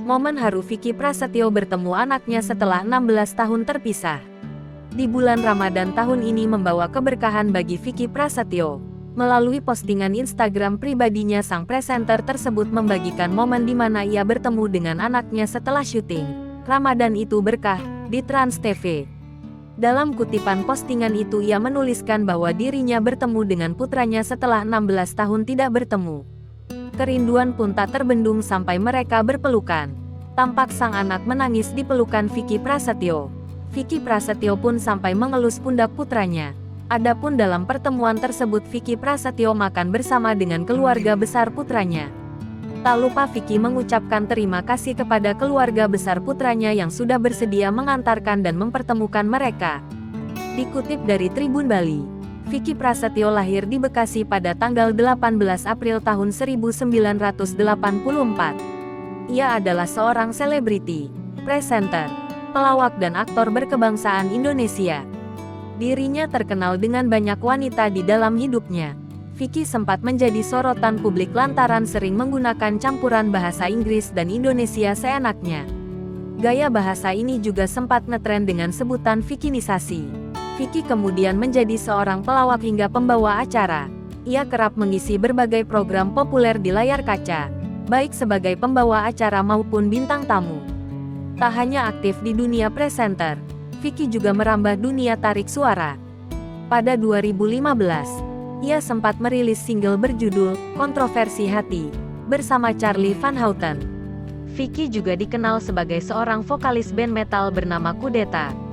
Momen haru Vicky Prasetyo bertemu anaknya setelah 16 tahun terpisah. Di bulan Ramadan tahun ini membawa keberkahan bagi Vicky Prasetyo. Melalui postingan Instagram pribadinya, sang presenter tersebut membagikan momen di mana ia bertemu dengan anaknya setelah syuting Ramadan Itu Berkah di Trans TV. Dalam kutipan postingan itu ia menuliskan bahwa dirinya bertemu dengan putranya setelah 16 tahun tidak bertemu. Kerinduan pun tak terbendung sampai mereka berpelukan. Tampak sang anak menangis di pelukan Vicky Prasetyo. Vicky Prasetyo pun sampai mengelus pundak putranya. Adapun dalam pertemuan tersebut Vicky Prasetyo makan bersama dengan keluarga besar putranya. Tak lupa Vicky mengucapkan terima kasih kepada keluarga besar putranya yang sudah bersedia mengantarkan dan mempertemukan mereka. Dikutip dari Tribun Bali, Vicky Prasetyo lahir di Bekasi pada tanggal 18 April tahun 1984. Ia adalah seorang selebriti, presenter, pelawak dan aktor berkebangsaan Indonesia. Dirinya terkenal dengan banyak wanita di dalam hidupnya. Vicky sempat menjadi sorotan publik lantaran sering menggunakan campuran bahasa Inggris dan Indonesia seenaknya. Gaya bahasa ini juga sempat ngetren dengan sebutan Vickinisasi. Vicky kemudian menjadi seorang pelawak hingga pembawa acara. Ia kerap mengisi berbagai program populer di layar kaca, baik sebagai pembawa acara maupun bintang tamu. Tak hanya aktif di dunia presenter, Vicky juga merambah dunia tarik suara. Pada 2015, ia sempat merilis single berjudul Kontroversi Hati bersama Charly Van Houten. Vicky juga dikenal sebagai seorang vokalis band metal bernama Kudeta.